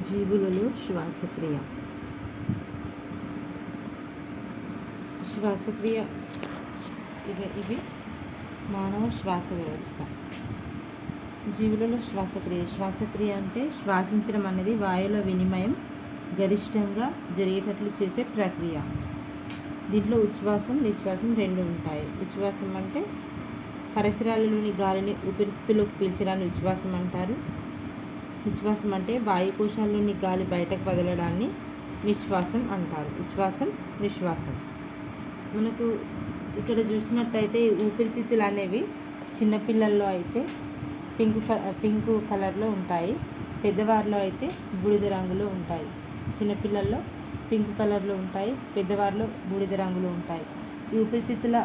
జీవులలో శ్వాసక్రియ. శ్వాసక్రియ ఇవి మానవ శ్వాస వ్యవస్థ. జీవులలో శ్వాసక్రియ అంటే శ్వాసించడం అనేది వాయువుల వినిమయం గరిష్టంగా జరిగేటట్లు చేసే ప్రక్రియ. దీంట్లో ఉచ్ఛ్వాసం నిశ్వాసం రెండు ఉంటాయి. ఉచ్ఛ్వాసం అంటే పరిసరాలలోని గాలిని ఊపిరితిత్తులోకి పీల్చడాన్ని ఉచ్ఛ్వాసం అంటారు. నిశ్వాసం అంటే వాయుకోశాల్లోని గాలి బయటకు వదలడాన్ని నిశ్వాసం అంటారు. ఉచ్ఛ్వాసం నిశ్వాసం. మనకు ఇక్కడ చూసినట్టయితే ఊపిరితిత్తులు అనేవి చిన్నపిల్లల్లో అయితే పింక్ కలర్లో ఉంటాయి. పెద్దవారిలో అయితే బూడిద రంగులో ఉంటాయి. చిన్నపిల్లల్లో పింక్ కలర్లో ఉంటాయి, పెద్దవారిలో బూడిద రంగులో ఉంటాయి. ఈ ఊపిరితిత్తుల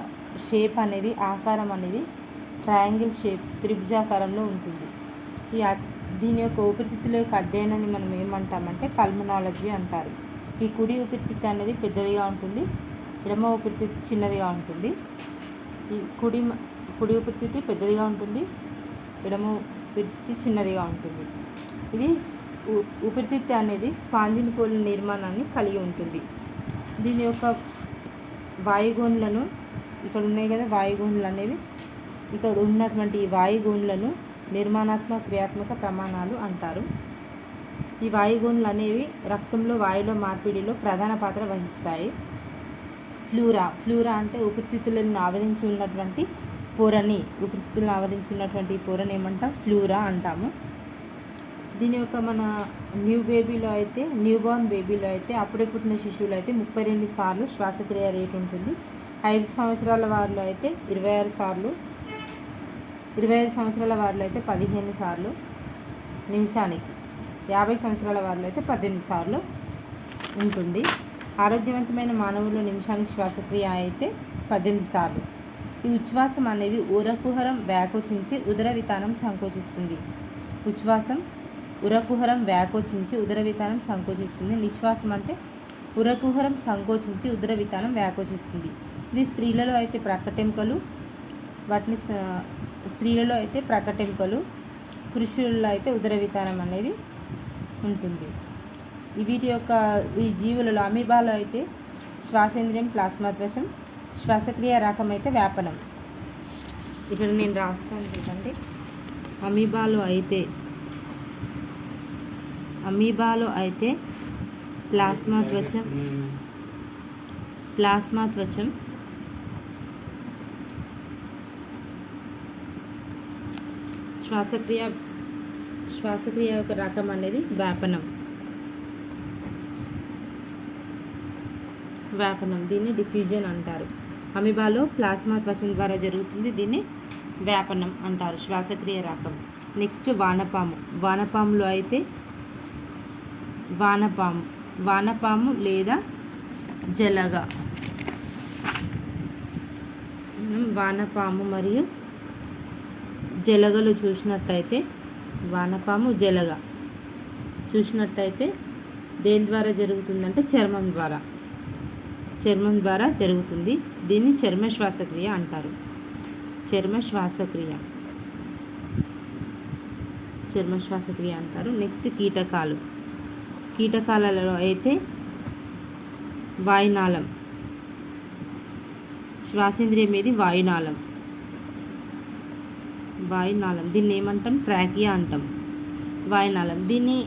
షేప్ అనేది ఆకారం అనేది ట్రయాంగిల్ షేప్ త్రిభుజాకారంలో ఉంటుంది. దీని యొక్క ఊపిరితిత్తుల యొక్క అధ్యయనాన్ని మనం ఏమంటామంటే పల్మనాలజీ అంటారు. ఈ కుడి ఊపిరితిత్తు అనేది పెద్దదిగా ఉంటుంది, ఎడమ ఊపిరితిత్తు చిన్నదిగా ఉంటుంది. ఈ కుడి ఊపిరితిత్తు పెద్దదిగా ఉంటుంది, ఎడమ ఊపిరితిత్తు చిన్నదిగా ఉంటుంది. ఇది ఊపిరితిత్తు అనేది స్పాంజిని పోలిన నిర్మాణాన్ని కలిగి ఉంటుంది. దీని యొక్క వాయుగోన్లను ఇక్కడ ఉన్నాయి కదా, వాయుగోన్లు అనేవి ఇక్కడ ఉన్నటువంటి ఈ వాయుగోన్లను నిర్మాణాత్మక క్రియాత్మక ప్రమాణాలు అంటారు. ఈ వాయుగోన్లు అనేవి రక్తంలో వాయువుల మార్పిడిలో ప్రధాన పాత్ర వహిస్తాయి. ఫ్లూరా అంటే ఊపిరితిత్తులను ఆవరించి ఉన్నటువంటి ఊపిరితిత్తులను ఆవరించి ఉన్నటువంటి పొరని ఏమంటాం? ఫ్లూరా అంటాము. దీని యొక్క మన న్యూబార్న్ బేబీలో అయితే అప్పుడే పుట్టిన శిశువులు అయితే 32 సార్లు శ్వాసక్రియ రేటు ఉంటుంది. 5 సంవత్సరాల వారిలో అయితే 26 సార్లు, 25 సంవత్సరాల వారిలో అయితే 15 సార్లు నిమిషానికి, 50 సంవత్సరాల వారిలో అయితే 18 సార్లు ఉంటుంది. ఆరోగ్యవంతమైన మానవుల్లో నిమిషానికి శ్వాసక్రియ అయితే 18 సార్లు. ఈ ఉచ్ఛ్వాసం అనేది ఉరకుహరం వ్యాకోచించి ఉదర వితానం సంకోచిస్తుంది. ఉచ్ఛ్వాసం ఉరకుహరం వ్యాకోచించి ఉదర వితానం సంకోచిస్తుంది. నిశ్వాసం అంటే ఉరకుహరం సంకోచించి ఉదర వితానం వ్యాకోచిస్తుంది. ఇది స్త్రీలలో అయితే ప్రకటెంకలు, పురుషులలో అయితే ఉదర వితానం అనేది ఉంటుంది. వీటి యొక్క ఈ జీవులలో అమీబాలో అయితే శ్వాసేంద్రియం ప్లాస్మా త్వచం, శ్వాసక్రియ రకం అయితే వ్యాపనం. ఇక్కడ నేను రాస్తాను చూడండి. అమీబాలో అయితే ప్లాస్మా త్వచం, శ్వాసక్రియ యొక్క రకం అనేది వ్యాపనం. దీన్ని డిఫ్యూజన్ అంటారు. అమీబాలో ప్లాస్మా త్వచం ద్వారా జరుగుతుంది, దీన్ని వ్యాపనం అంటారు. శ్వాసక్రియ రకం. నెక్స్ట్ వానపాములో అయితే వానపాము లేదా జలగ. వానపాము మరియు జలగలు చూసినట్టయితే దేని ద్వారా జరుగుతుందంటే చర్మం ద్వారా జరుగుతుంది. దీన్ని చర్మ శ్వాసక్రియ అంటారు. నెక్స్ట్ కీటకాలలో అయితే వాయునాళం, శ్వాసేంద్రియం ఏది? వాయునాళం. దీన్ని ఏమంటాం? ట్రాకియా అంటాం. వాయునాళం. దీన్ని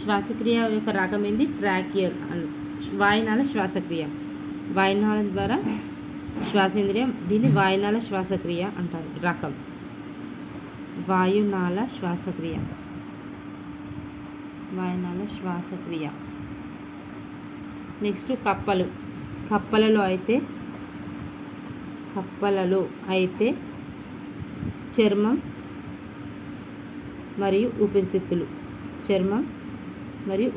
శ్వాసక్రియ యొక్క రకం ఏంది? ట్రాకియల్. వాయునాళ శ్వాసక్రియ. వాయునాళం ద్వారా శ్వాసేంద్రియం, దీన్ని వాయునాళ శ్వాసక్రియ అంటారు. రకం వాయునాళ శ్వాసక్రియ. నెక్స్ట్ కప్పలలో చర్మం మరియు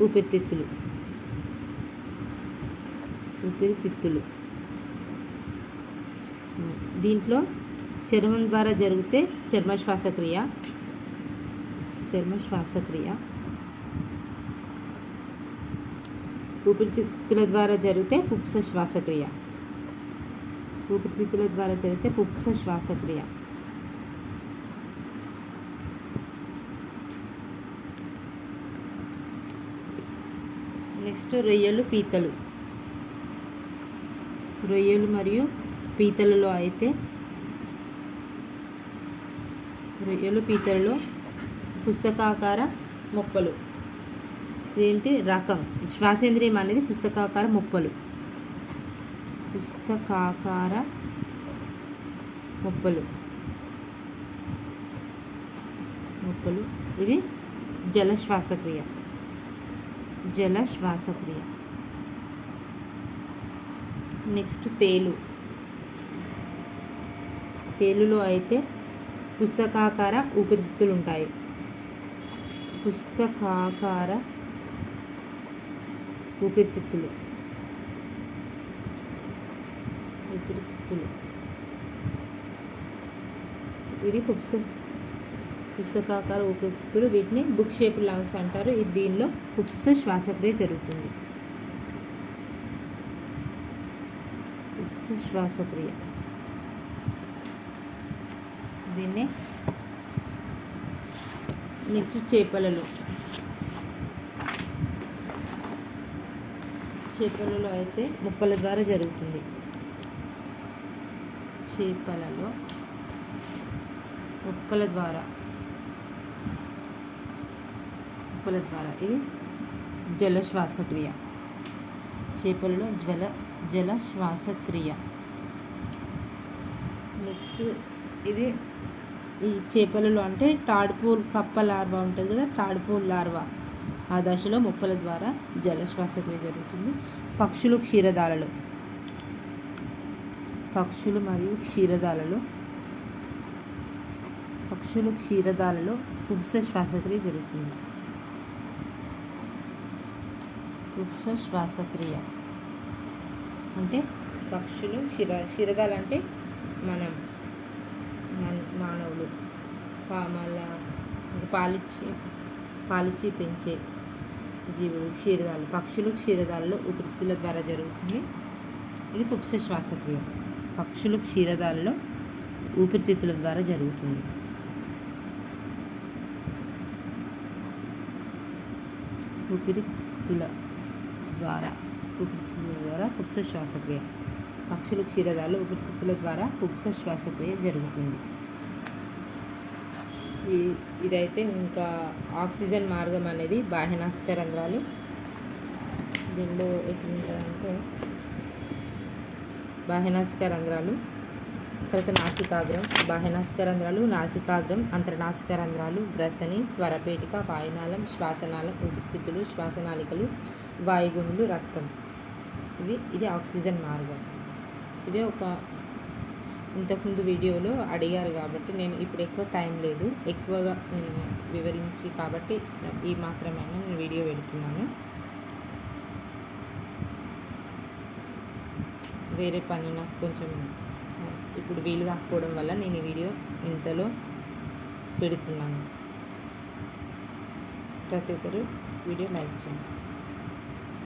ఊపిరితిత్తులు. దీంట్లో చర్మం ద్వారా జరిగితే చర్మ శ్వాసక్రియ. ఊపిరితిత్తుల ద్వారా జరిగితే పుప్స శ్వాసక్రియ. నెక్స్ట్ రొయ్యలు పీతలు. రొయ్యలు మరియు పీతలలో అయితే పుస్తకాకార మొప్పలు. ఇదేంటి రకం? శ్వాసేంద్రియం అనేది పుస్తకాకార మొప్పలు. ఇది జల శ్వాసక్రియ. నెక్స్ట్ తేలులో అయితే పుస్తకాకార ఊపిరితిత్తులు ఉంటాయి. ఊపిరితిత్తులు ఇది పుస్తకాకార ఊపిరితిత్తులు. వీటిని బుక్ షేప్ లంగ్స్ అంటారు. దీనిలో పుప్స శ్వాసక్రియ జరుగుతుంది. దీన్నే నెక్స్ట్ చేపలలో అయితే ముప్పల ద్వారా జరుగుతుంది. ముప్పల ద్వారా ఇది జల శ్వాసక్రియ. చేపలలో జల శ్వాసక్రియ. నెక్స్ట్ ఇది ఈ చేపలలో అంటే టాడ్పూల్ కప్ప లార్వా ఉంటుంది కదా, టాడ్పూల్ లార్వా ఆ దశలో ముప్పల ద్వారా జల శ్వాసక్రియ జరుగుతుంది. పక్షులు మరియు క్షీరదాలలో పుప్స శ్వాసక్రియ జరుగుతుంది. అంటే పక్షులు క్షీరదాలు అంటే మానవులు మళ్ళా పాలిచ్చి పెంచే జీవులు క్షీరదాలు. పక్షులు క్షీరదాలలో ఊపిరితిత్తుల ద్వారా జరుగుతుంది. ఇది పుప్స శ్వాసక్రియ. పక్షులు క్షీరదాలలో ఊపిరితిత్తుల ద్వారా జరుగుతుంది. ఊపిరితిత్తుల ద్వారా పుప్స శ్వాసక్రియ. పక్షులు క్షీరదాలలో ఊపిరితిత్తుల ద్వారా పుప్స శ్వాసక్రియ జరుగుతుంది. ఇదైతే ఇంకా ఆక్సిజన్ మార్గం అనేది బాహ్యనాసిక రంధ్రాలు. దీనిలో ఎట్లుంటుందంటే బాహ్యనాసిక రంధ్రాలు, తర్వాత నాసికాగ్రం, బాహ్యనాసిక రంధ్రాలు, నాసికాగ్రం, అంతర్నాసిక రంధ్రాలు, గ్రసని, స్వరపేటిక, వాయునాళం, శ్వాసనాళం, ఊపిరితిత్తులు, శ్వాసనాళికలు, వాయుగుములు, రక్తం. ఇది ఆక్సిజన్ మార్గం. ఇదే ఇంతకుముందు వీడియోలో అడిగారు కాబట్టి నేను ఇప్పుడు ఎక్కువ టైం లేదు, ఎక్కువగా నేను వివరించి కాబట్టి ఈ మాత్రమైనా నేను వీడియో పెడుతున్నాను. వేరే పని నాకు కొంచెం ఇప్పుడు వీలు కాకపోవడం వల్ల నేను ఈ వీడియో ఇంతలో పెడుతున్నాను. ప్రతి ఒక్కరు వీడియో లైక్ చేయండి.